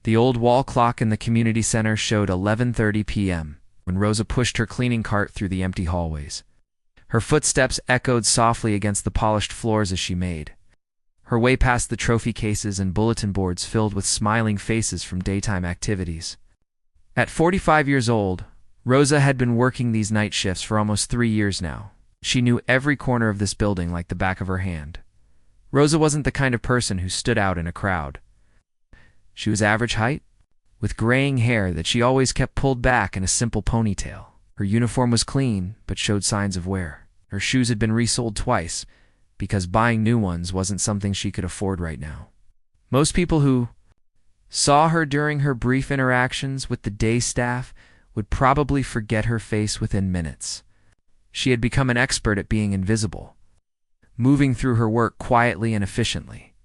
The old wall clock in the community center showed 11:30 p.m. when Rosa pushed her cleaning cart through the empty hallways. Her footsteps echoed softly against the polished floors as she made her way past the trophy cases and bulletin boards filled with smiling faces from daytime activities. At 45 years old, Rosa had been working these night shifts for almost 3 years now. She knew every corner of this building like the back of her hand. Rosa wasn't the kind of person who stood out in a crowd. She was average height, with graying hair that she always kept pulled back in a simple ponytail. Her uniform was clean, but showed signs of wear. Her shoes had been resoled twice, because buying new ones wasn't something she could afford right now. Most people who saw her during her brief interactions with the day staff would probably forget her face within minutes. She had become an expert at being invisible, moving through her work quietly and efficiently.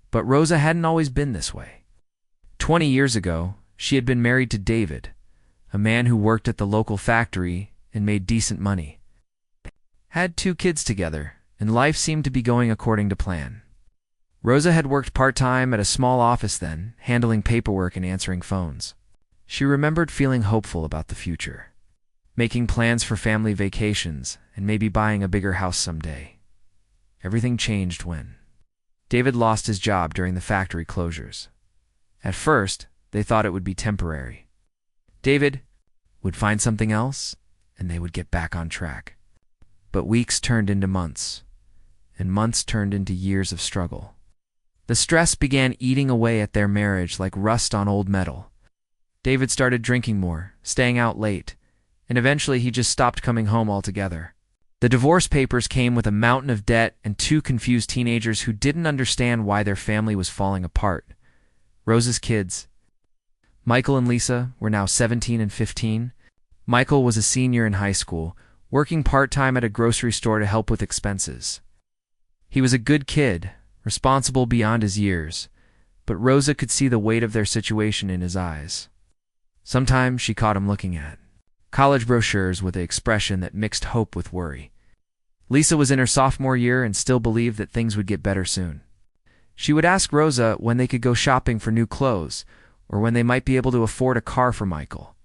But Rosa hadn't always been this way. 20 years ago, she had been married to David, a man who worked at the local factory and made decent money. Had 2 kids together, and life seemed to be going according to plan. Rosa had worked part-time at a small office then, handling paperwork and answering phones. She remembered feeling hopeful about the future, making plans for family vacations, and maybe buying a bigger house someday. Everything changed when David lost his job during the factory closures. At first, they thought it would be temporary. David would find something else, and they would get back on track. But weeks turned into months, and months turned into years of struggle. The stress began eating away at their marriage like rust on old metal. David started drinking more, staying out late, and eventually he just stopped coming home altogether. The divorce papers came with a mountain of debt and 2 confused teenagers who didn't understand why their family was falling apart. Rosa's kids, Michael and Lisa, were now 17 and 15. Michael was a senior in high school, working part-time at a grocery store to help with expenses. He was a good kid, responsible beyond his years, but Rosa could see the weight of their situation in his eyes. Sometimes she caught him looking at college brochures with an expression that mixed hope with worry. Lisa was in her sophomore year and still believed that things would get better soon. She would ask Rosa when they could go shopping for new clothes, or when they might be able to afford a car for Michael.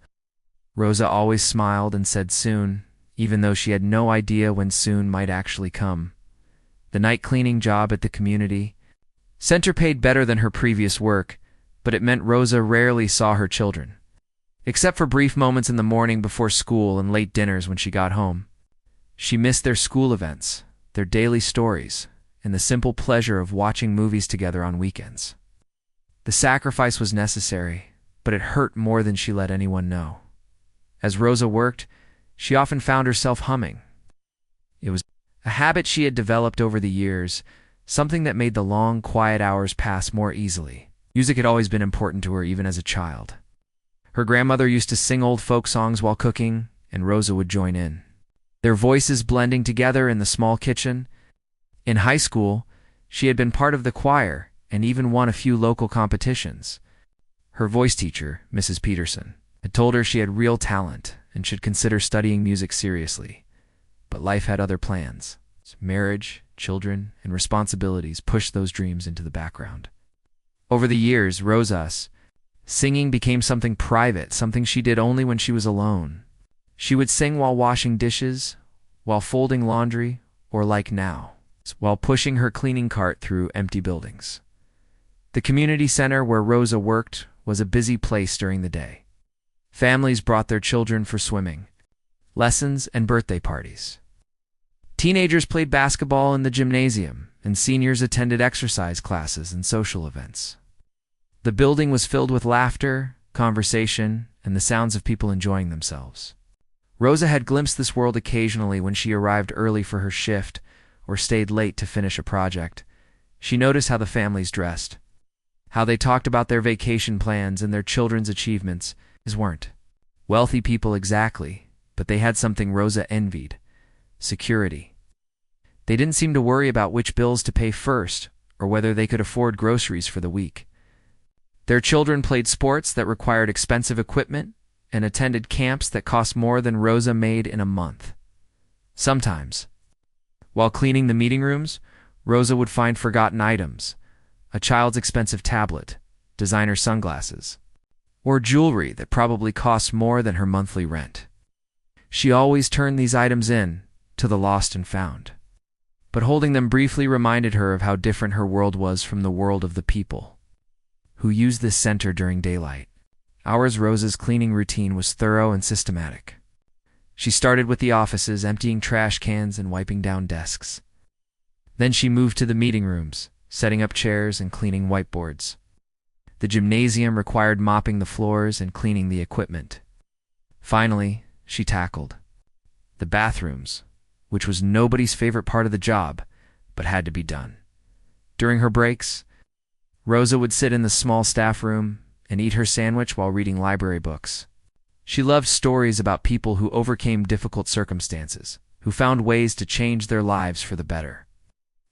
Rosa always smiled and said soon, even though she had no idea when soon might actually come. The night cleaning job at the community center paid better than her previous work, but it meant Rosa rarely saw her children, except for brief moments in the morning before school and late dinners when she got home. She missed their school events, their daily stories, and the simple pleasure of watching movies together on weekends. The sacrifice was necessary, but it hurt more than she let anyone know. As Rosa worked, she often found herself humming. It was a habit she had developed over the years, something that made the long, quiet hours pass more easily. Music had always been important to her even as a child. Her grandmother used to sing old folk songs while cooking, and Rosa would join in, their voices blending together in the small kitchen. In high school, she had been part of the choir and even won a few local competitions. Her voice teacher, Mrs. Peterson, had told her she had real talent and should consider studying music seriously. But life had other plans. Marriage, children, and responsibilities pushed those dreams into the background. Over the years, Rosa's singing became something private, something she did only when she was alone. She would sing while washing dishes, while folding laundry, or like now, while pushing her cleaning cart through empty buildings. The community center where Rosa worked was a busy place during the day. Families brought their children for swimming, lessons, and birthday parties. Teenagers played basketball in the gymnasium, and seniors attended exercise classes and social events. The building was filled with laughter, conversation, and the sounds of people enjoying themselves. Rosa had glimpsed this world occasionally when she arrived early for her shift or stayed late to finish a project. She noticed how the families dressed, how they talked about their vacation plans and their children's achievements. These weren't wealthy people exactly, but they had something Rosa envied: security. They didn't seem to worry about which bills to pay first or whether they could afford groceries for the week. Their children played sports that required expensive equipment and attended camps that cost more than Rosa made in a month. Sometimes, while cleaning the meeting rooms, Rosa would find forgotten items: a child's expensive tablet, designer sunglasses, or jewelry that probably cost more than her monthly rent. She always turned these items in to the lost and found. But holding them briefly reminded her of how different her world was from the world of the people who used this center during daylight. Rosa's cleaning routine was thorough and systematic. She started with the offices, emptying trash cans and wiping down desks. Then she moved to the meeting rooms, setting up chairs and cleaning whiteboards. The gymnasium required mopping the floors and cleaning the equipment. Finally, she tackled the bathrooms, which was nobody's favorite part of the job, but had to be done. During her breaks, Rosa would sit in the small staff room and eat her sandwich while reading library books. She loved stories about people who overcame difficult circumstances, who found ways to change their lives for the better.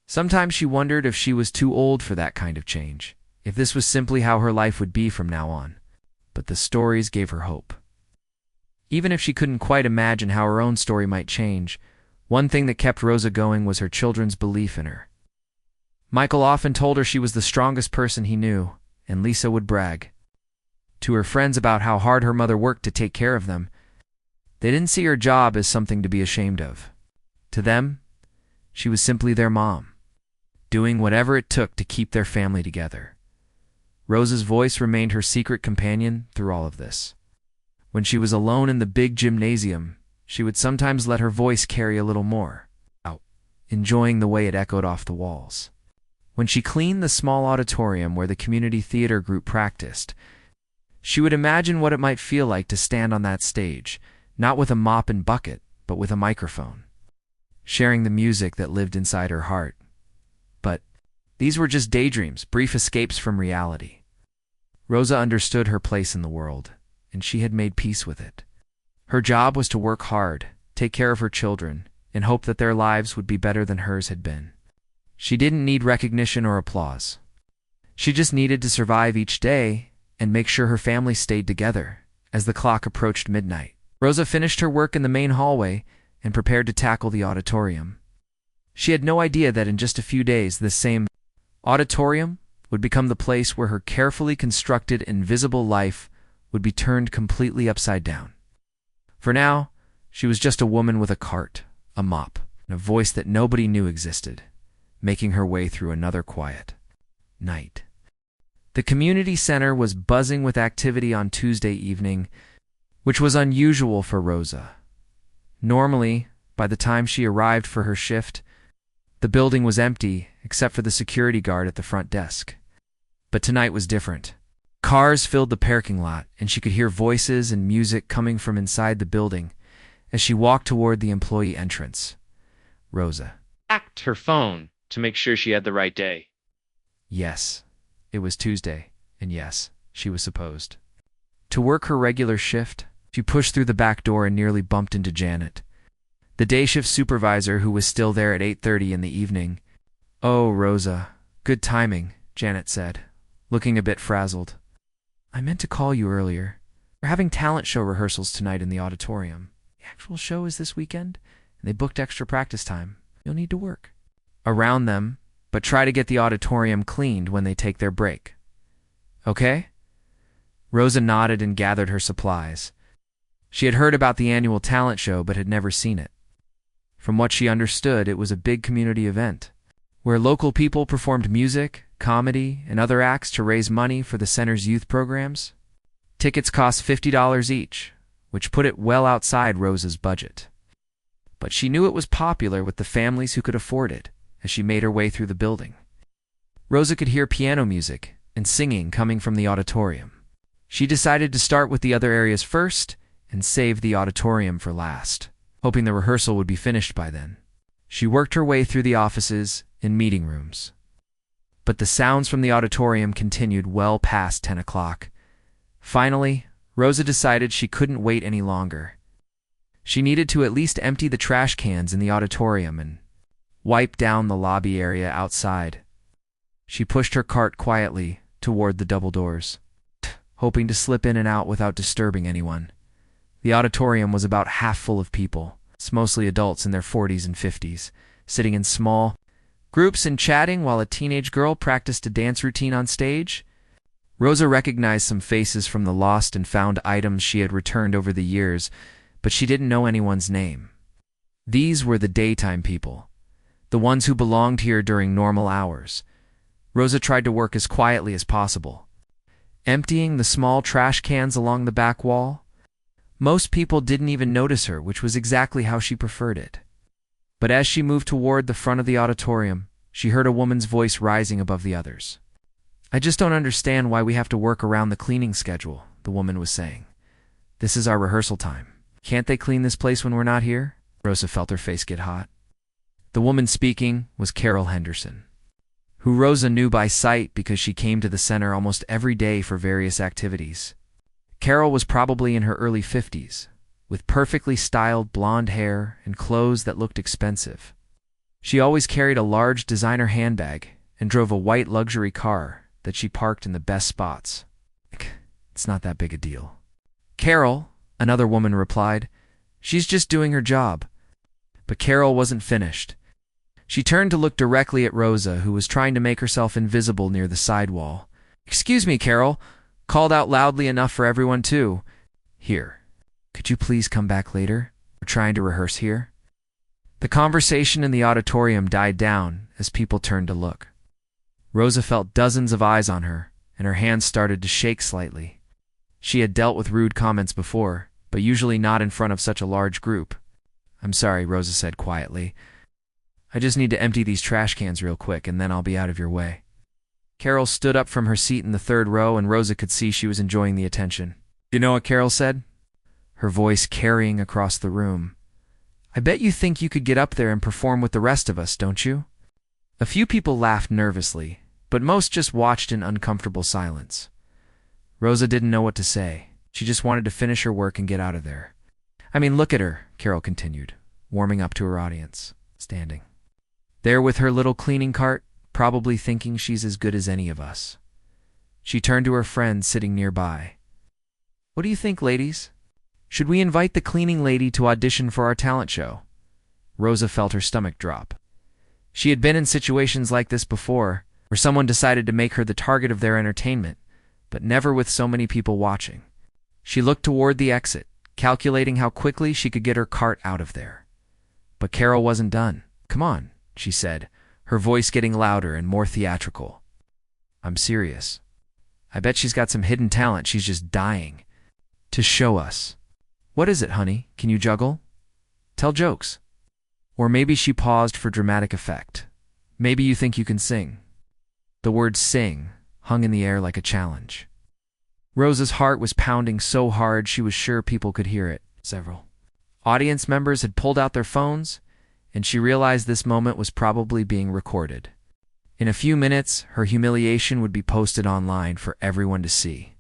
Sometimes she wondered if she was too old for that kind of change, if this was simply how her life would be from now on. But the stories gave her hope. Even if she couldn't quite imagine how her own story might change, one thing that kept Rosa going was her children's belief in her. Michael often told her she was the strongest person he knew, and Lisa would brag to her friends about how hard her mother worked to take care of them. They didn't see her job as something to be ashamed of. To them, she was simply their mom, doing whatever it took to keep their family together. Rosa's voice remained her secret companion through all of this. When she was alone in the big gymnasium, she would sometimes let her voice carry a little more out, enjoying the way it echoed off the walls. When she cleaned the small auditorium where the community theater group practiced, she would imagine what it might feel like to stand on that stage, not with a mop and bucket, but with a microphone, sharing the music that lived inside her heart. But these were just daydreams, brief escapes from reality. Rosa understood her place in the world, and she had made peace with it. Her job was to work hard, take care of her children, and hope that their lives would be better than hers had been. She didn't need recognition or applause. She just needed to survive each day and make sure her family stayed together. As the clock approached midnight, Rosa finished her work in the main hallway and prepared to tackle the auditorium. She had no idea that in just a few days this same auditorium would become the place where her carefully constructed invisible life would be turned completely upside down. For now, she was just a woman with a cart, a mop, and a voice that nobody knew existed, making her way through another quiet night. The community center was buzzing with activity on Tuesday evening, which was unusual for Rosa. Normally, by the time she arrived for her shift, the building was empty except for the security guard at the front desk. But tonight was different. Cars filled the parking lot, and she could hear voices and music coming from inside the building as she walked toward the employee entrance. Rosa checked her phone to make sure she had the right day. Yes, it was Tuesday, and yes, she was supposed to work her regular shift. She pushed through the back door and nearly bumped into Janet, the day shift supervisor who was still there at 8:30 in the evening. "Oh, Rosa, good timing," Janet said, looking a bit frazzled. "I meant to call you earlier. We're having talent show rehearsals tonight in the auditorium. The actual show is this weekend, and they booked extra practice time. You'll need to work around them, but try to get the auditorium cleaned when they take their break. Okay?" Rosa nodded and gathered her supplies. She had heard about the annual talent show but had never seen it. From what she understood, it was a big community event, where local people performed music, comedy, and other acts to raise money for the center's youth programs. Tickets cost $50 each, which put it well outside Rosa's budget. But she knew it was popular with the families who could afford it as she made her way through the building. Rosa could hear piano music and singing coming from the auditorium. She decided to start with the other areas first and save the auditorium for last, hoping the rehearsal would be finished by then. She worked her way through the offices and meeting rooms. But the sounds from the auditorium continued well past 10 o'clock. Finally, Rosa decided she couldn't wait any longer. She needed to at least empty the trash cans in the auditorium and wipe down the lobby area outside. She pushed her cart quietly toward the double doors, hoping to slip in and out without disturbing anyone. The auditorium was about half full of people, mostly adults in their 40s and 50s, sitting in small groups and chatting while a teenage girl practiced a dance routine on stage. Rosa recognized some faces from the lost and found items she had returned over the years, but she didn't know anyone's name. These were the daytime people, the ones who belonged here during normal hours. Rosa tried to work as quietly as possible, emptying the small trash cans along the back wall. Most people didn't even notice her, which was exactly how she preferred it. But as she moved toward the front of the auditorium, she heard a woman's voice rising above the others. "I just don't understand why we have to work around the cleaning schedule," the woman was saying. "This is our rehearsal time. Can't they clean this place when we're not here?" Rosa felt her face get hot. The woman speaking was Carol Henderson, who Rosa knew by sight because she came to the center almost every day for various activities. Carol was probably in her early 50s, with perfectly styled blonde hair and clothes that looked expensive. She always carried a large designer handbag and drove a white luxury car that she parked in the best spots. "It's not that big a deal." "Carol," another woman replied, "she's just doing her job." But Carol wasn't finished. She turned to look directly at Rosa, who was trying to make herself invisible near the sidewall. "Excuse me, Carol," called out loudly enough for everyone to hear. "Could you please come back later? We're trying to rehearse here." The conversation in the auditorium died down as people turned to look. Rosa felt dozens of eyes on her, and her hands started to shake slightly. She had dealt with rude comments before, but usually not in front of such a large group. "I'm sorry," Rosa said quietly. "I just need to empty these trash cans real quick, and then I'll be out of your way." Carol stood up from her seat in the third row, and Rosa could see she was enjoying the attention. "You know what Carol said?" Her voice carrying across the room. "I bet you think you could get up there and perform with the rest of us, don't you?" A few people laughed nervously, but most just watched in uncomfortable silence. Rosa didn't know what to say. She just wanted to finish her work and get out of there. "I mean, look at her," Carol continued, warming up to her audience, standing there with her little cleaning cart, probably thinking she's as good as any of us. She turned to her friends sitting nearby. "What do you think, ladies? Should we invite the cleaning lady to audition for our talent show?" Rosa felt her stomach drop. She had been in situations like this before, where someone decided to make her the target of their entertainment, but never with so many people watching. She looked toward the exit, calculating how quickly she could get her cart out of there. But Carol wasn't done. "Come on," she said, her voice getting louder and more theatrical. "I'm serious. I bet she's got some hidden talent she's just dying to show us." "What is it, honey? Can you juggle? Tell jokes." Or maybe she paused for dramatic effect. "Maybe you think you can sing." The word "sing" hung in the air like a challenge. Rosa's heart was pounding so hard she was sure people could hear it. Several audience members had pulled out their phones, and she realized this moment was probably being recorded. In a few minutes, her humiliation would be posted online for everyone to see.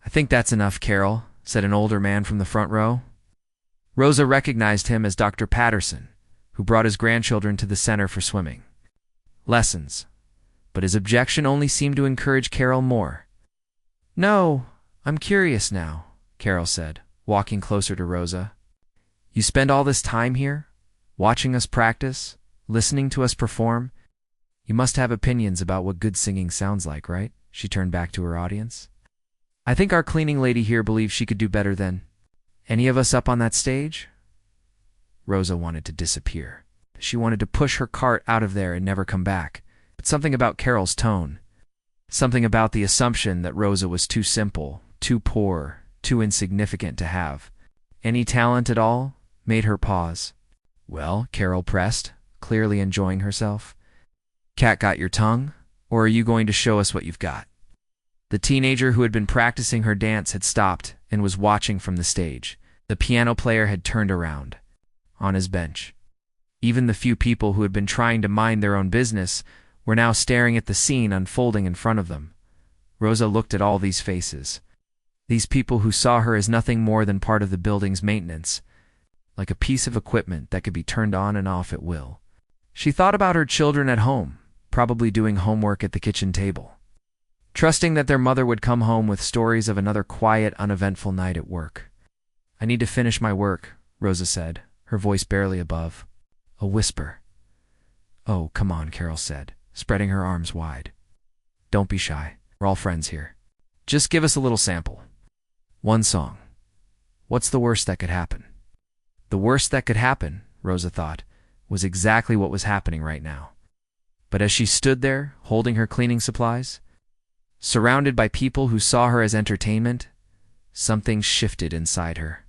"I think that's enough, Carol," said an older man from the front row. Rosa recognized him as Dr. Patterson, who brought his grandchildren to the center for swimming lessons. But his objection only seemed to encourage Carol more. "No, I'm curious now," Carol said, walking closer to Rosa. "You spend all this time here, watching us practice, listening to us perform. You must have opinions about what good singing sounds like, right?" She turned back to her audience. "I think our cleaning lady here believes she could do better than any of us up on that stage." Rosa wanted to disappear. She wanted to push her cart out of there and never come back. But something about Carol's tone, something about the assumption that Rosa was too simple, too poor, too insignificant to have any talent at all, made her pause. "Well," Carol pressed, clearly enjoying herself. "Cat got your tongue? Or are you going to show us what you've got?" The teenager who had been practicing her dance had stopped and was watching from the stage. The piano player had turned around, on his bench. Even the few people who had been trying to mind their own business were now staring at the scene unfolding in front of them. Rosa looked at all these faces. These people who saw her as nothing more than part of the building's maintenance, like a piece of equipment that could be turned on and off at will. She thought about her children at home, probably doing homework at the kitchen table, trusting that their mother would come home with stories of another quiet, uneventful night at work. "I need to finish my work," Rosa said, her voice barely above a whisper. "Oh, come on," Carol said, spreading her arms wide. "Don't be shy. We're all friends here." Just give us a little sample. One song. What's the worst that could happen? The worst that could happen, Rosa thought, was exactly what was happening right now. But as she stood there, holding her cleaning supplies, surrounded by people who saw her as entertainment, something shifted inside her.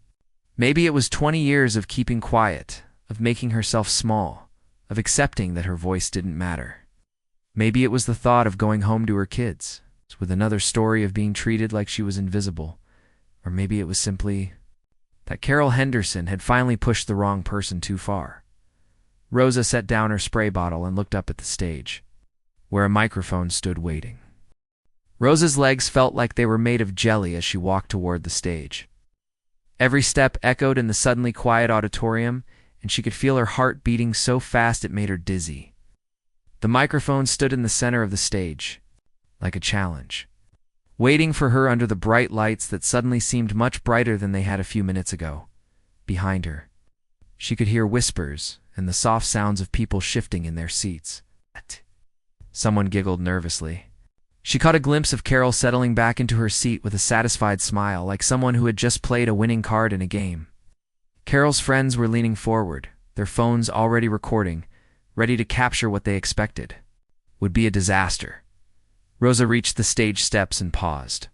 Maybe it was 20 years of keeping quiet, of making herself small, of accepting that her voice didn't matter. Maybe it was the thought of going home to her kids, with another story of being treated like she was invisible. Or maybe it was simply that Carol Henderson had finally pushed the wrong person too far. Rosa set down her spray bottle and looked up at the stage, where a microphone stood waiting. Rosa's legs felt like they were made of jelly as she walked toward the stage. Every step echoed in the suddenly quiet auditorium, and she could feel her heart beating so fast it made her dizzy. The microphone stood in the center of the stage, like a challenge, waiting for her under the bright lights that suddenly seemed much brighter than they had a few minutes ago. Behind her, she could hear whispers and the soft sounds of people shifting in their seats. Someone giggled nervously. She caught a glimpse of Carol settling back into her seat with a satisfied smile, like someone who had just played a winning card in a game. Carol's friends were leaning forward, their phones already recording, ready to capture what they expected would be a disaster. Rosa reached the stage steps and paused.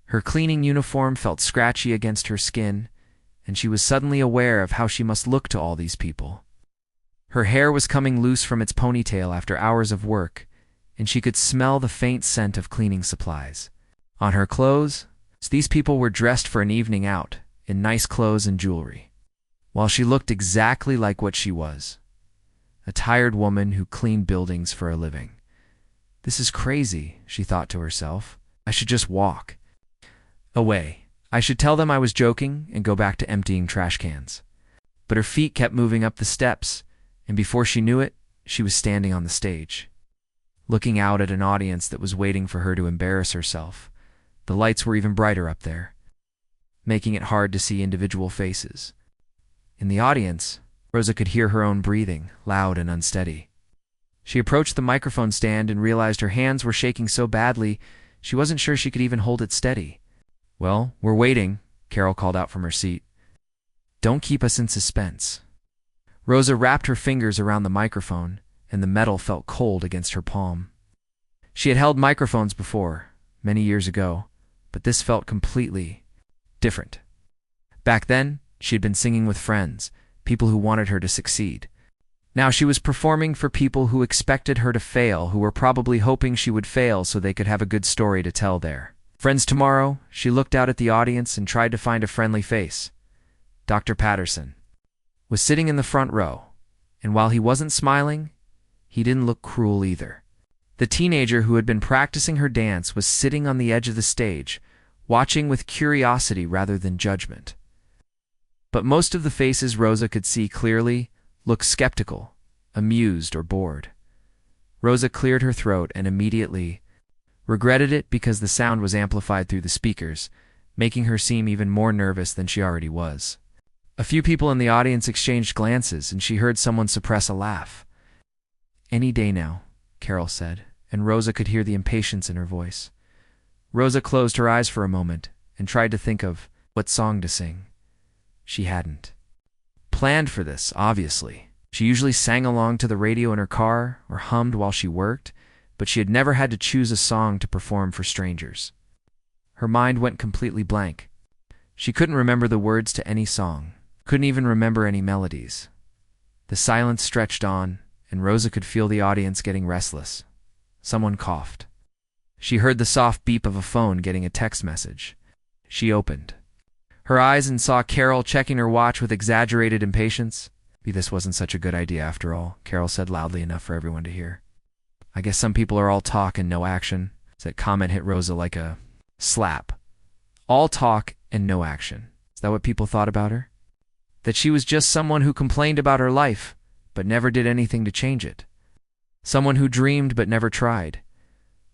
Her cleaning uniform felt scratchy against her skin, and she was suddenly aware of how she must look to all these people. Her hair was coming loose from its ponytail after hours of work, and she could smell the faint scent of cleaning supplies. On her clothes, these people were dressed for an evening out, in nice clothes and jewelry, while she looked exactly like what she was, a tired woman who cleaned buildings for a living. This is crazy, she thought to herself. I should just walk away. I should tell them I was joking and go back to emptying trash cans. But her feet kept moving up the steps, and before she knew it, she was standing on the stage, looking out at an audience that was waiting for her to embarrass herself. The lights were even brighter up there, making it hard to see individual faces. In the audience, Rosa could hear her own breathing, loud and unsteady. She approached the microphone stand and realized her hands were shaking so badly she wasn't sure she could even hold it steady. "Well, we're waiting," Carol called out from her seat. "Don't keep us in suspense." Rosa wrapped her fingers around the microphone, and the metal felt cold against her palm. She had held microphones before, many years ago, but this felt completely different. Back then, she had been singing with friends, people who wanted her to succeed. Now she was performing for people who expected her to fail, who were probably hoping she would fail so they could have a good story to tell there. "Friends tomorrow," she looked out at the audience and tried to find a friendly face. Dr. Patterson was sitting in the front row, and while he wasn't smiling, he didn't look cruel either. The teenager who had been practicing her dance was sitting on the edge of the stage, watching with curiosity rather than judgment. But most of the faces Rosa could see clearly looked skeptical, amused, or bored. Rosa cleared her throat and immediately regretted it because the sound was amplified through the speakers, making her seem even more nervous than she already was. A few people in the audience exchanged glances, and she heard someone suppress a laugh. "Any day now," Carol said, and Rosa could hear the impatience in her voice. Rosa closed her eyes for a moment and tried to think of what song to sing. She hadn't planned for this, obviously. She usually sang along to the radio in her car or hummed while she worked, but she had never had to choose a song to perform for strangers. Her mind went completely blank. She couldn't remember the words to any song, couldn't even remember any melodies. The silence stretched on, and Rosa could feel the audience getting restless. Someone coughed. She heard the soft beep of a phone getting a text message. She opened her eyes and saw Carol checking her watch with exaggerated impatience. "Maybe this wasn't such a good idea after all," Carol said loudly enough for everyone to hear. "I guess some people are all talk and no action." That comment hit Rosa like a slap. All talk and no action. Is that what people thought about her? That she was just someone who complained about her life, but never did anything to change it. Someone who dreamed but never tried.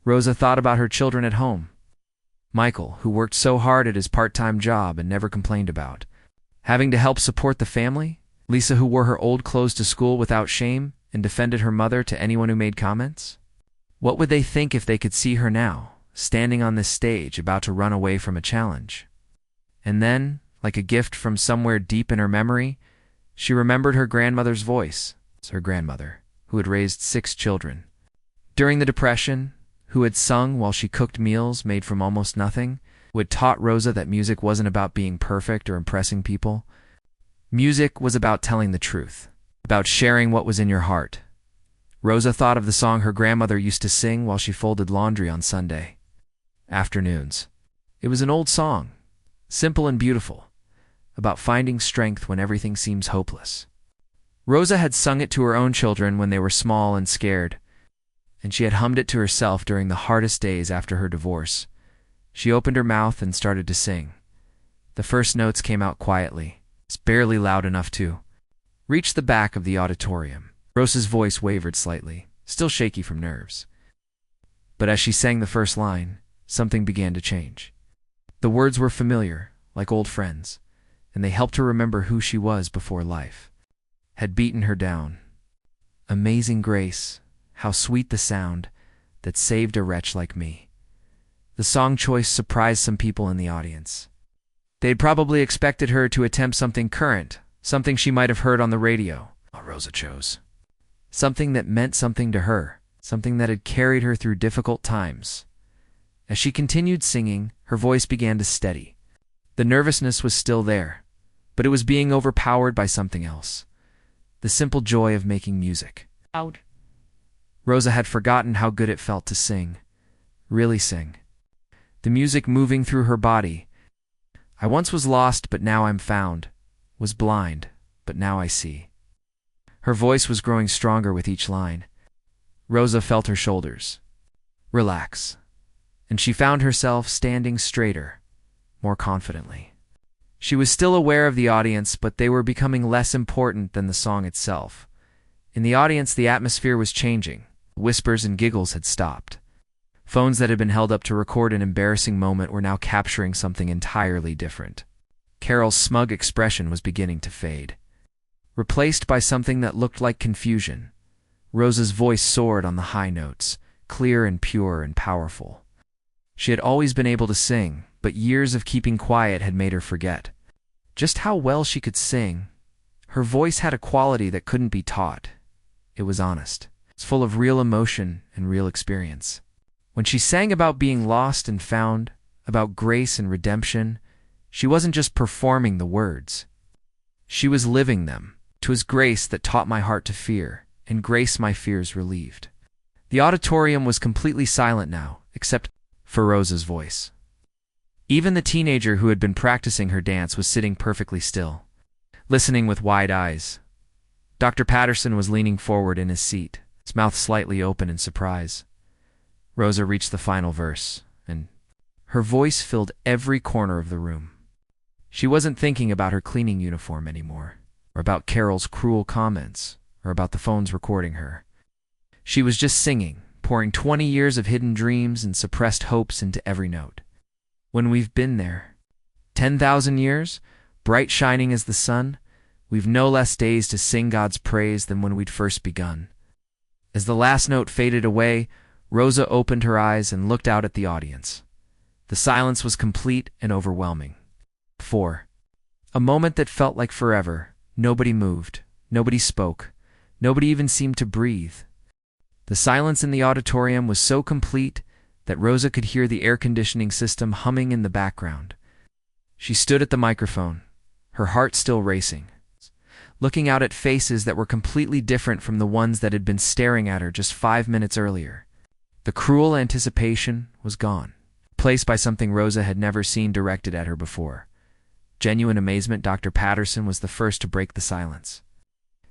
Rosa thought about her children at home. Michael, who worked so hard at his part-time job and never complained about having to help support the family. Lisa, who wore her old clothes to school without shame and defended her mother to anyone who made comments. What would they think if they could see her now, standing on this stage, about to run away from a challenge. And then, like a gift from somewhere deep in her memory, she remembered her grandmother's voice. Her grandmother, who had raised 6 children. During the Depression, who had sung while she cooked meals made from almost nothing, who had taught Rosa that music wasn't about being perfect or impressing people. Music was about telling the truth, about sharing what was in your heart. Rosa thought of the song her grandmother used to sing while she folded laundry on Sunday afternoons. It was an old song, simple and beautiful, about finding strength when everything seems hopeless. Rosa had sung it to her own children when they were small and scared, and she had hummed it to herself during the hardest days after her divorce. She opened her mouth and started to sing. The first notes came out quietly. It's barely loud enough to reach the back of the auditorium. Rosa's voice wavered slightly, still shaky from nerves. But as she sang the first line, something began to change. The words were familiar, like old friends, and they helped her remember who she was before life had beaten her down. Amazing grace, how sweet the sound that saved a wretch like me. The song choice surprised some people in the audience. They'd probably expected her to attempt something current, something she might have heard on the radio. Rosa chose something that meant something to her, something that had carried her through difficult times. As she continued singing, her voice began to steady. The nervousness was still there, but it was being overpowered by something else. The simple joy of making music. Out. Rosa had forgotten how good it felt to sing, really sing. The music moving through her body. I once was lost, but now I'm found. Was blind, but now I see. Her voice was growing stronger with each line. Rosa felt her shoulders relax, and she found herself standing straighter, more confidently. She was still aware of the audience, but they were becoming less important than the song itself. In the audience, the atmosphere was changing. Whispers and giggles had stopped. Phones that had been held up to record an embarrassing moment were now capturing something entirely different. Carol's smug expression was beginning to fade, replaced by something that looked like confusion. Rosa's voice soared on the high notes, clear and pure and powerful. She had always been able to sing, but years of keeping quiet had made her forget just how well she could sing. Her voice had a quality that couldn't be taught. It was honest. It's full of real emotion and real experience. When she sang about being lost and found, about grace and redemption, she wasn't just performing the words. She was living them. 'Twas grace that taught my heart to fear, and grace my fears relieved. The auditorium was completely silent now, except for Rosa's voice. Even the teenager who had been practicing her dance was sitting perfectly still, listening with wide eyes. Dr. Patterson was leaning forward in his seat, his mouth slightly open in surprise. Rosa reached the final verse, and her voice filled every corner of the room. She wasn't thinking about her cleaning uniform anymore, or about Carol's cruel comments, or about the phones recording her. She was just singing, pouring 20 years of hidden dreams and suppressed hopes into every note. When we've been there, 10,000 years, bright shining as the sun, we've no less days to sing God's praise than when we'd first begun. As the last note faded away, Rosa opened her eyes and looked out at the audience. The silence was complete and overwhelming. For a moment that felt like forever, nobody moved, nobody spoke, nobody even seemed to breathe. The silence in the auditorium was so complete that Rosa could hear the air conditioning system humming in the background. She stood at the microphone, her heart still racing, looking out at faces that were completely different from the ones that had been staring at her just 5 minutes earlier. The cruel anticipation was gone, replaced by something Rosa had never seen directed at her before. Genuine amazement. Dr. Patterson was the first to break the silence.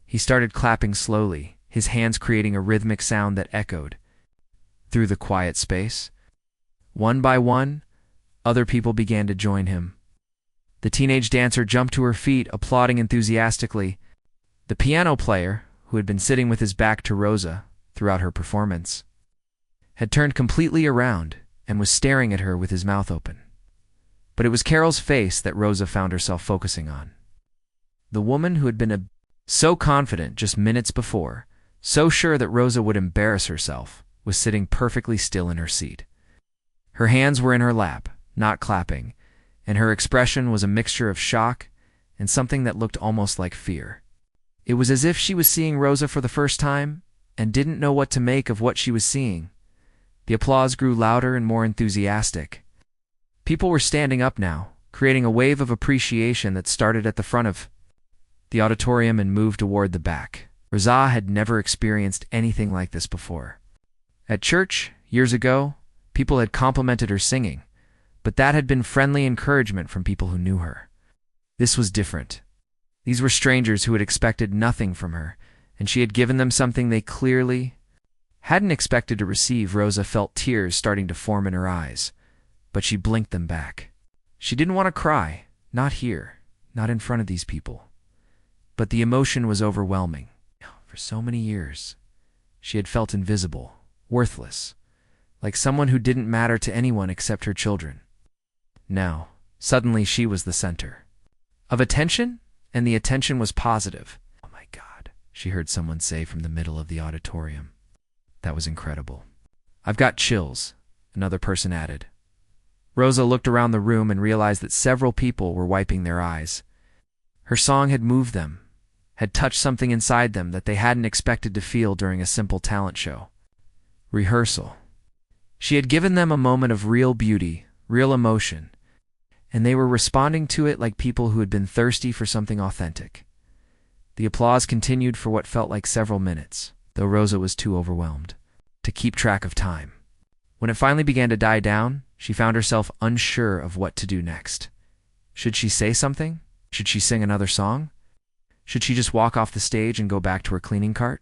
He started clapping slowly, his hands creating a rhythmic sound that echoed through the quiet space. One by one, other people began to join him. The teenage dancer jumped to her feet, applauding enthusiastically. The piano player, who had been sitting with his back to Rosa throughout her performance, had turned completely around and was staring at her with his mouth open. But it was Carol's face that Rosa found herself focusing on. The woman who had been so confident just minutes before, so sure that Rosa would embarrass herself, was sitting perfectly still in her seat. Her hands were in her lap, not clapping, and her expression was a mixture of shock and something that looked almost like fear. It was as if she was seeing Rosa for the first time and didn't know what to make of what she was seeing. The applause grew louder and more enthusiastic. People were standing up now, creating a wave of appreciation that started at the front of the auditorium and moved toward the back. Rosa had never experienced anything like this before. At church, years ago, people had complimented her singing, but that had been friendly encouragement from people who knew her. This was different. These were strangers who had expected nothing from her, and she had given them something they clearly hadn't expected to receive. Rosa felt tears starting to form in her eyes, but she blinked them back. She didn't want to cry, not here, not in front of these people. But the emotion was overwhelming. For so many years, she had felt invisible, worthless, like someone who didn't matter to anyone except her children. Now, suddenly she was the center of attention, and the attention was positive. "Oh my God," she heard someone say from the middle of the auditorium. "That was incredible." "I've got chills," another person added. Rosa looked around the room and realized that several people were wiping their eyes. Her song had moved them, had touched something inside them that they hadn't expected to feel during a simple talent show. Rehearsal. She had given them a moment of real beauty, real emotion, and they were responding to it like people who had been thirsty for something authentic. The applause continued for what felt like several minutes, though Rosa was too overwhelmed to keep track of time. When it finally began to die down, she found herself unsure of what to do next. Should she say something? Should she sing another song? Should she just walk off the stage and go back to her cleaning cart?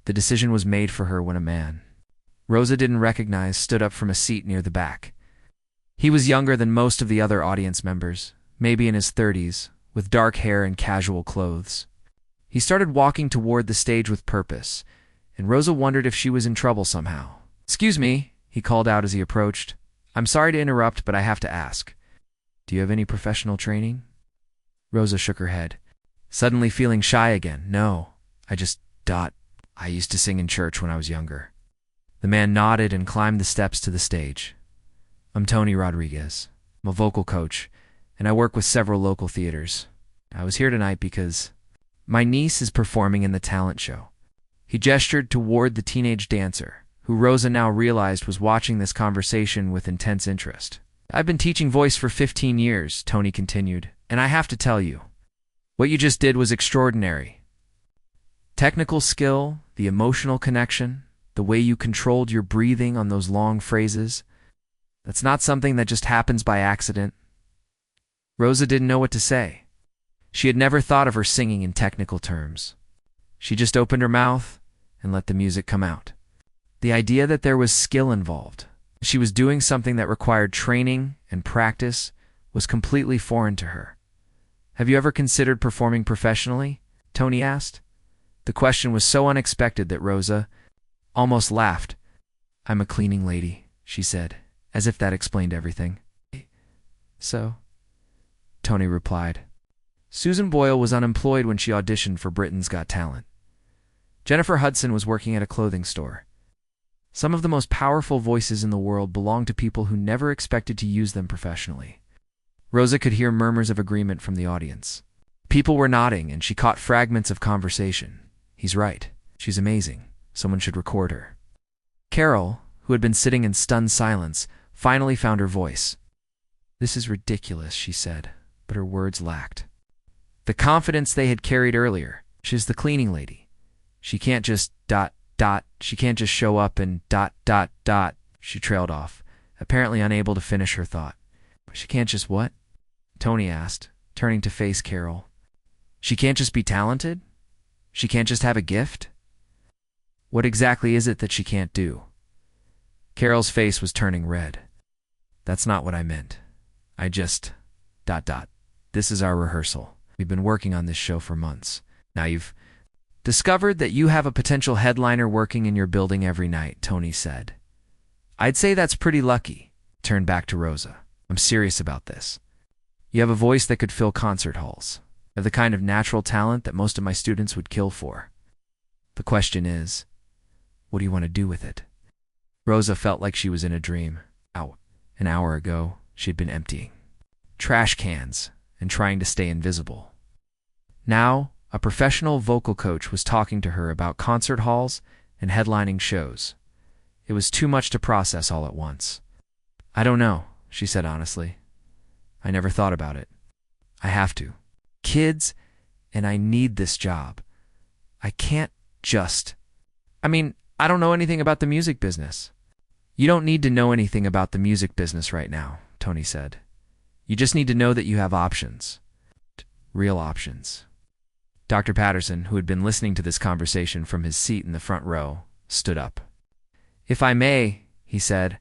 The decision was made for her when a man Rosa didn't recognize stood up from a seat near the back. He was younger than most of the other audience members, maybe in his 30s, with dark hair and casual clothes. He started walking toward the stage with purpose, and Rosa wondered if she was in trouble somehow. "Excuse me," he called out as he approached. "I'm sorry to interrupt, but I have to ask. Do you have any professional training?" Rosa shook her head, suddenly feeling shy again. "No, I used to sing in church when I was younger." The man nodded and climbed the steps to the stage. "I'm Tony Rodriguez. I'm a vocal coach, and I work with several local theaters. I was here tonight because my niece is performing in the talent show." He gestured toward the teenage dancer, who Rosa now realized was watching this conversation with intense interest. "I've been teaching voice for 15 years, Tony continued, "and I have to tell you, what you just did was extraordinary. Technical skill, the emotional connection, the way you controlled your breathing on those long phrases, that's not something that just happens by accident." Rosa didn't know what to say. She had never thought of her singing in technical terms. She just opened her mouth and let the music come out. The idea that there was skill involved, she was doing something that required training and practice, was completely foreign to her. "Have you ever considered performing professionally?" Tony asked. The question was so unexpected that Rosa almost laughed. "I'm a cleaning lady," she said, as if that explained everything. "So?" Tony replied. Susan Boyle was unemployed when she auditioned for Britain's Got Talent. Jennifer Hudson was working at a clothing store. Some of the most powerful voices in the world belong to people who never expected to use them professionally. Rosa could hear murmurs of agreement from the audience. People were nodding, and she caught fragments of conversation. "He's right. She's amazing. Someone should record her." Carol, who had been sitting in stunned silence, finally found her voice. "This is ridiculous," she said, but her words lacked the confidence they had carried earlier. "She's the cleaning lady. She can't just ... She can't just show up and ... She trailed off, apparently unable to finish her thought. "She can't just what?" Tony asked, turning to face Carol. "She can't just be talented? She can't just have a gift? What exactly is it that she can't do?" Carol's face was turning red. "That's not what I meant. I just... This is our rehearsal. We've been working on this show for months. Now you've discovered that you have a potential headliner working in your building every night," Tony said. "I'd say that's pretty lucky." Turned back to Rosa. "I'm serious about this. You have a voice that could fill concert halls. You have the kind of natural talent that most of my students would kill for. The question is, what do you want to do with it?" Rosa felt like she was in a dream. "Ow. An hour ago, she had been emptying trash cans and trying to stay invisible. Now, a professional vocal coach was talking to her about concert halls and headlining shows. It was too much to process all at once. "I don't know," she said honestly. "I never thought about it. I have to. Kids, and I need this job. I can't just... I don't know anything about the music business." "You don't need to know anything about the music business right now," Tony said. "You just need to know that you have options. Real options." Dr. Patterson, who had been listening to this conversation from his seat in the front row, stood up. "If I may," he said,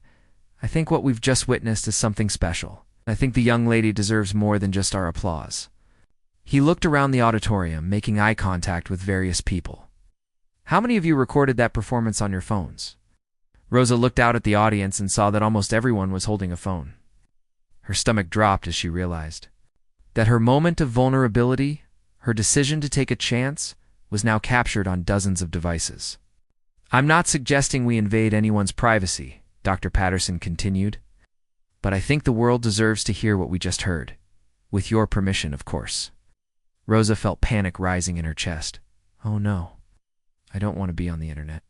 "I think what we've just witnessed is something special. I think the young lady deserves more than just our applause." He looked around the auditorium, making eye contact with various people. "How many of you recorded that performance on your phones?" Rosa looked out at the audience and saw that almost everyone was holding a phone. Her stomach dropped as she realized that her moment of vulnerability, her decision to take a chance, was now captured on dozens of devices. "I'm not suggesting we invade anyone's privacy," Dr. Patterson continued, "but I think the world deserves to hear what we just heard. With your permission, of course." Rosa felt panic rising in her chest. "Oh no, I don't want to be on the internet.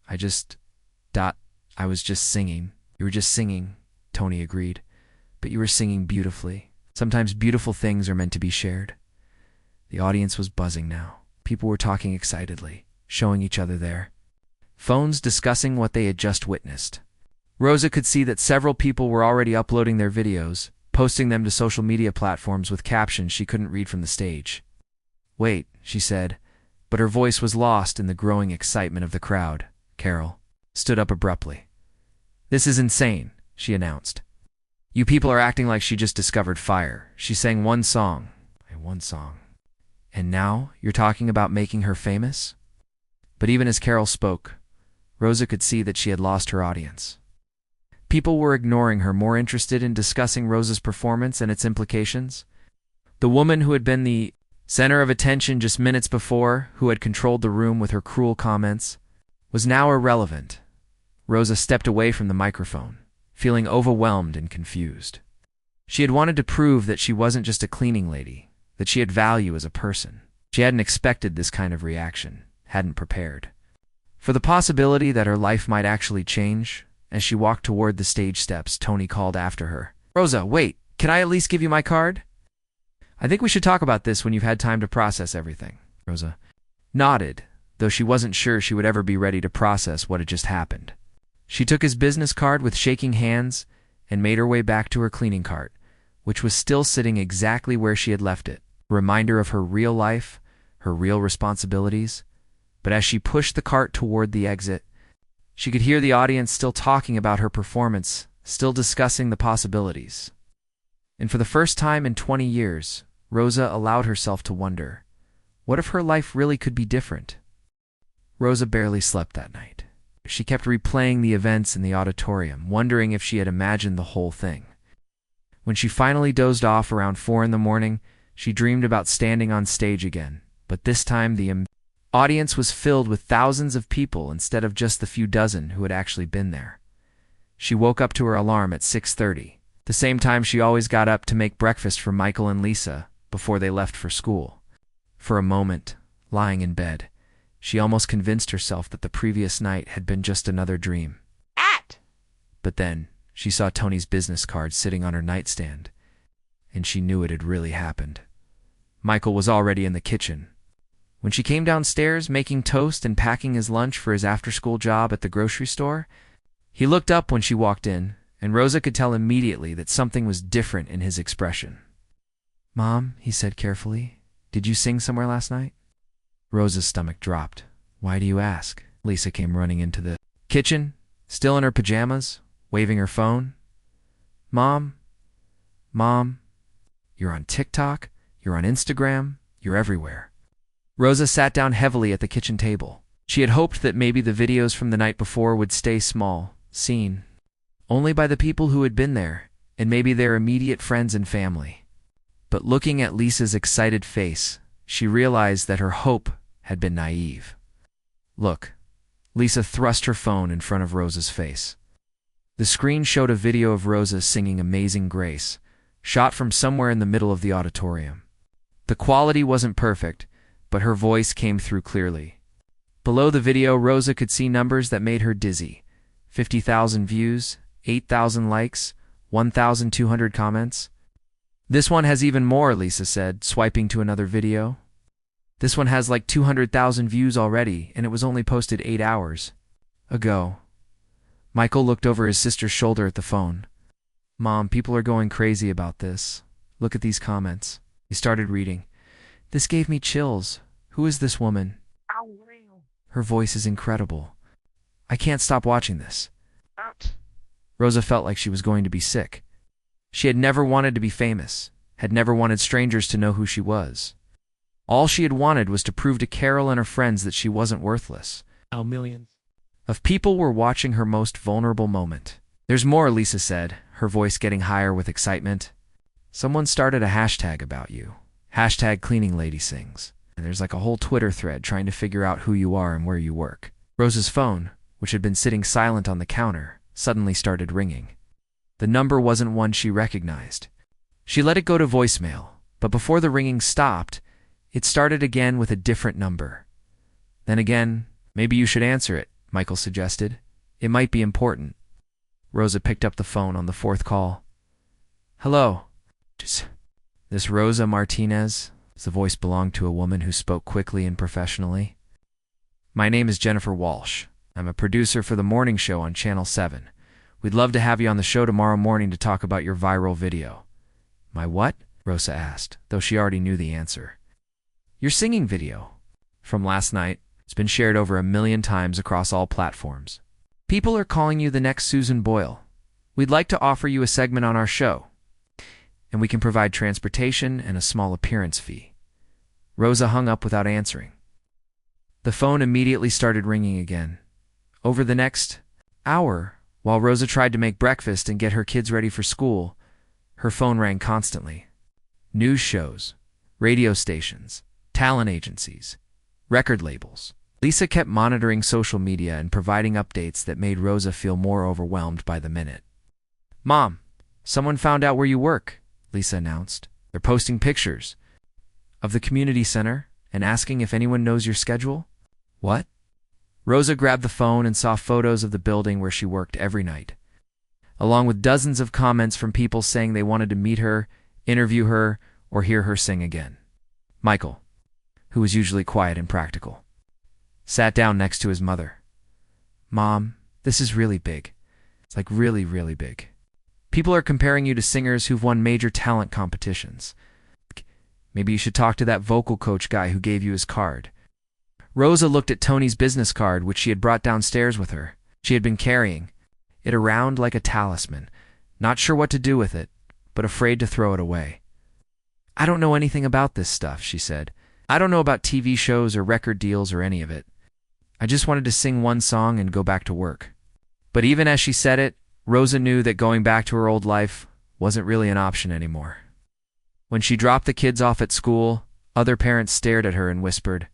I was just singing." "You were just singing," Tony agreed, "but you were singing beautifully. Sometimes beautiful things are meant to be shared." The audience was buzzing now. People were talking excitedly, showing each other their phones, discussing what they had just witnessed. Rosa could see that several people were already uploading their videos, posting them to social media platforms with captions she couldn't read from the stage. "Wait," she said, but her voice was lost in the growing excitement of the crowd. Carol stood up abruptly. "This is insane," she announced. "You people are acting like she just discovered fire. She sang one song. And now you're talking about making her famous?" But even as Carol spoke, Rosa could see that she had lost her audience. People were ignoring her, more interested in discussing Rosa's performance and its implications. The woman who had been the center of attention just minutes before, who had controlled the room with her cruel comments, was now irrelevant. Rosa stepped away from the microphone, feeling overwhelmed and confused. She had wanted to prove that she wasn't just a cleaning lady, that she had value as a person. She hadn't expected this kind of reaction, hadn't prepared for the possibility that her life might actually change. As she walked toward the stage steps, Tony called after her. "Rosa, wait, can I at least give you my card?" "I think we should talk about this when you've had time to process everything." Rosa nodded, though she wasn't sure she would ever be ready to process what had just happened. She took his business card with shaking hands and made her way back to her cleaning cart, which was still sitting exactly where she had left it, a reminder of her real life, her real responsibilities. But as she pushed the cart toward the exit, she could hear the audience still talking about her performance, still discussing the possibilities. And for the first time in 20 years, Rosa allowed herself to wonder, what if her life really could be different? Rosa barely slept that night. She kept replaying the events in the auditorium, wondering if she had imagined the whole thing. When she finally dozed off around 4 in the morning, she dreamed about standing on stage again, but this time the audience was filled with thousands of people instead of just the few dozen who had actually been there. She woke up to her alarm at 6:30, the same time she always got up to make breakfast for Michael and Lisa before they left for school. For a moment, lying in bed, she almost convinced herself that the previous night had been just another dream. But then, she saw Tony's business card sitting on her nightstand, and she knew it had really happened. Michael was already in the kitchen. When she came downstairs, making toast and packing his lunch for his after-school job at the grocery store, he looked up when she walked in, and Rosa could tell immediately that something was different in his expression. "Mom," he said carefully, "did you sing somewhere last night?" Rosa's stomach dropped. "Why do you ask?" Lisa came running into the kitchen, still in her pajamas, waving her phone. Mom, you're on TikTok, you're on Instagram, you're everywhere." Rosa sat down heavily at the kitchen table. She had hoped that maybe the videos from the night before would stay small, seen only by the people who had been there, and maybe their immediate friends and family. But looking at Lisa's excited face, she realized that her hope had been naive. "Look." Lisa thrust her phone in front of Rosa's face. The screen showed a video of Rosa singing Amazing Grace, shot from somewhere in the middle of the auditorium. The quality wasn't perfect, but her voice came through clearly. Below the video, Rosa could see numbers that made her dizzy. 50,000 views, 8,000 likes, 1,200 comments. This one has even more, Lisa said, swiping to another video. This one has like 200,000 views already, and it was only posted 8 hours ago. Michael looked over his sister's shoulder at the phone. Mom, people are going crazy about this. Look at these comments. He started reading. This gave me chills. Who is this woman? Her voice is incredible. I can't stop watching this. Rosa felt like she was going to be sick. She had never wanted to be famous, had never wanted strangers to know who she was. All she had wanted was to prove to Carol and her friends that she wasn't worthless. Millions of people were watching her most vulnerable moment. There's more, Lisa said, her voice getting higher with excitement. Someone started a hashtag about you. Hashtag cleaning lady sings. And there's like a whole Twitter thread trying to figure out who you are and where you work. Rosa's phone, which had been sitting silent on the counter, suddenly started ringing. The number wasn't one she recognized. She let it go to voicemail, but before the ringing stopped, it started again with a different number. Then again, maybe you should answer it, Michael suggested. It might be important. Rosa picked up the phone on the fourth call. Hello. This Rosa Martinez? The voice belonged to a woman who spoke quickly and professionally. My name is Jennifer Walsh. I'm a producer for the morning show on Channel 7. We'd love to have you on the show tomorrow morning to talk about your viral video. My what? Rosa asked, though she already knew the answer. Your singing video. From last night. It's been shared over 1 million times across all platforms. People are calling you the next Susan Boyle. We'd like to offer you a segment on our show, and we can provide transportation and a small appearance fee. Rosa hung up without answering. The phone immediately started ringing again. Over the next hour, while Rosa tried to make breakfast and get her kids ready for school, her phone rang constantly. News shows, radio stations, talent agencies, record labels. Lisa kept monitoring social media and providing updates that made Rosa feel more overwhelmed by the minute. Mom, someone found out where you work, Lisa announced. They're posting pictures of the community center and asking if anyone knows your schedule. What? Rosa grabbed the phone and saw photos of the building where she worked every night, along with dozens of comments from people saying they wanted to meet her, interview her, or hear her sing again. Michael, who was usually quiet and practical, sat down next to his mother. Mom, this is really big. It's like really, really big. People are comparing you to singers who've won major talent competitions. Maybe you should talk to that vocal coach guy who gave you his card. Rosa looked at Tony's business card, which she had brought downstairs with her. She had been carrying it around like a talisman, not sure what to do with it, but afraid to throw it away. I don't know anything about this stuff, she said. I don't know about TV shows or record deals or any of it. I just wanted to sing one song and go back to work. But even as she said it, Rosa knew that going back to her old life wasn't really an option anymore. When she dropped the kids off at school, other parents stared at her and whispered.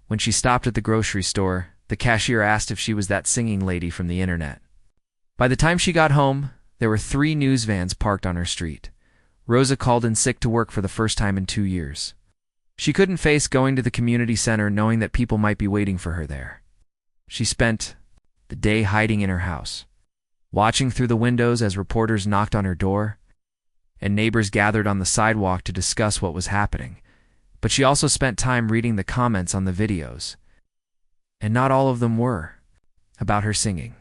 When she stopped at the grocery store, the cashier asked if she was that singing lady from the internet. By the time she got home, there were 3 news vans parked on her street. Rosa called in sick to work for the first time in 2 years. She couldn't face going to the community center knowing that people might be waiting for her there. She spent the day hiding in her house, watching through the windows as reporters knocked on her door, and neighbors gathered on the sidewalk to discuss what was happening. But she also spent time reading the comments on the videos, and not all of them were about her singing.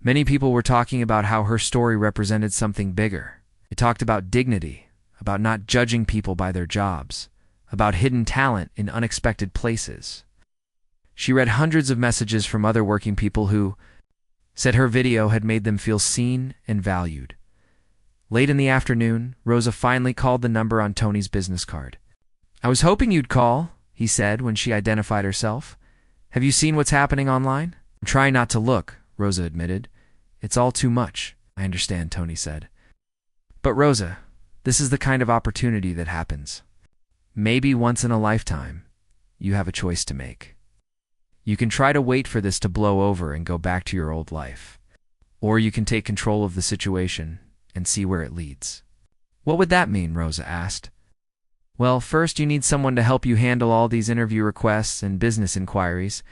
Many people were talking about how her story represented something bigger. It talked about dignity, about not judging people by their jobs, about hidden talent in unexpected places. She read hundreds of messages from other working people who said her video had made them feel seen and valued. Late in the afternoon, Rosa finally called the number on Tony's business card. I was hoping you'd call, he said when she identified herself. Have you seen what's happening online? I'm trying not to look, Rosa admitted. It's all too much. I understand, Tony said. But Rosa, this is the kind of opportunity that happens. Maybe once in a lifetime, you have a choice to make. You can try to wait for this to blow over and go back to your old life. or you can take control of the situation and see where it leads. What would that mean? Rosa asked. Well, first you need someone to help you handle all these interview requests and business inquiries.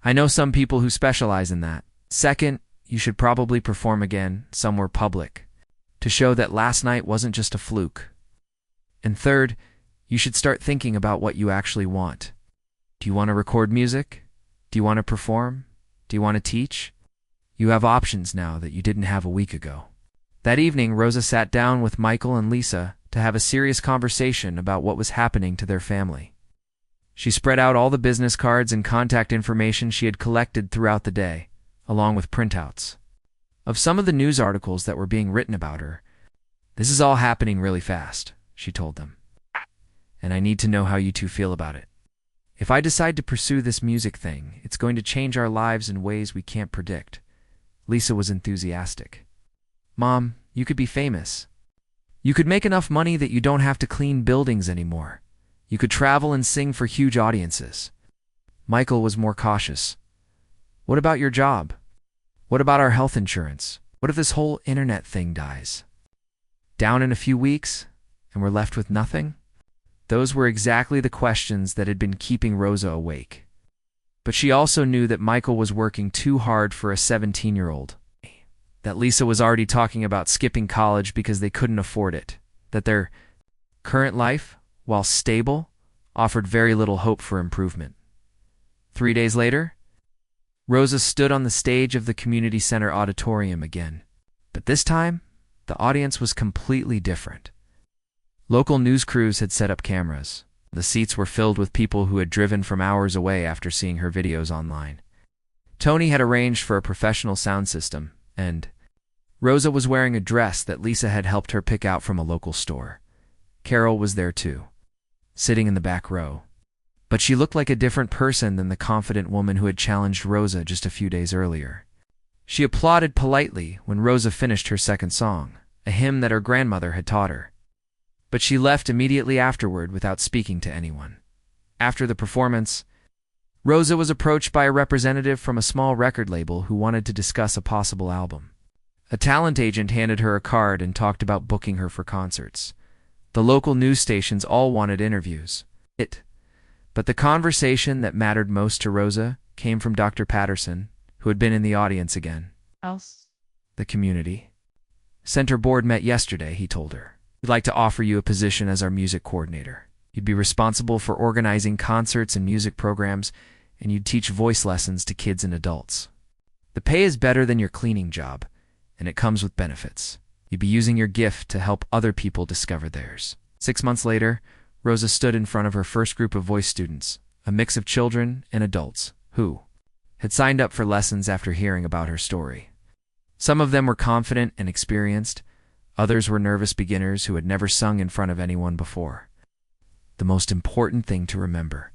I know some people who specialize in that. Second, you should probably perform again, somewhere public, to show that last night wasn't just a fluke. And third, you should start thinking about what you actually want. Do you want to record music? Do you want to perform? Do you want to teach? You have options now that you didn't have a week ago. That evening, Rosa sat down with Michael and Lisa to have a serious conversation about what was happening to their family. She spread out all the business cards and contact information she had collected throughout the day, along with printouts of some of the news articles that were being written about her. This is all happening really fast, she told them. And I need to know how you two feel about it. If I decide to pursue this music thing, it's going to change our lives in ways we can't predict. Lisa was enthusiastic. Mom, you could be famous. You could make enough money that you don't have to clean buildings anymore. You could travel and sing for huge audiences. Michael was more cautious. What about your job? What about our health insurance? What if this whole internet thing dies? Down in a few weeks, and we're left with nothing? Those were exactly the questions that had been keeping Rosa awake. But she also knew that Michael was working too hard for a 17-year-old. That Lisa was already talking about skipping college because they couldn't afford it. That their current life, while stable, offered very little hope for improvement. 3 days later, Rosa stood on the stage of the community center auditorium again. But this time, the audience was completely different. Local news crews had set up cameras. The seats were filled with people who had driven from hours away after seeing her videos online. Tony had arranged for a professional sound system, and Rosa was wearing a dress that Lisa had helped her pick out from a local store. Carol was there too, sitting in the back row. But she looked like a different person than the confident woman who had challenged Rosa just a few days earlier. She applauded politely when Rosa finished her second song, a hymn that her grandmother had taught her. But she left immediately afterward without speaking to anyone. After the performance, Rosa was approached by a representative from a small record label who wanted to discuss a possible album. A talent agent handed her a card and talked about booking her for concerts. The local news stations all wanted interviews. But the conversation that mattered most to Rosa came from Dr. Patterson, who had been in the audience again. The community center board met yesterday, he told her. We'd like to offer you a position as our music coordinator. You'd be responsible for organizing concerts and music programs, and you'd teach voice lessons to kids and adults. The pay is better than your cleaning job, and it comes with benefits. You'd be using your gift to help other people discover theirs. 6 months later, Rosa stood in front of her first group of voice students, a mix of children and adults, who had signed up for lessons after hearing about her story. Some of them were confident and experienced. Others were nervous beginners who had never sung in front of anyone before. The most important thing to remember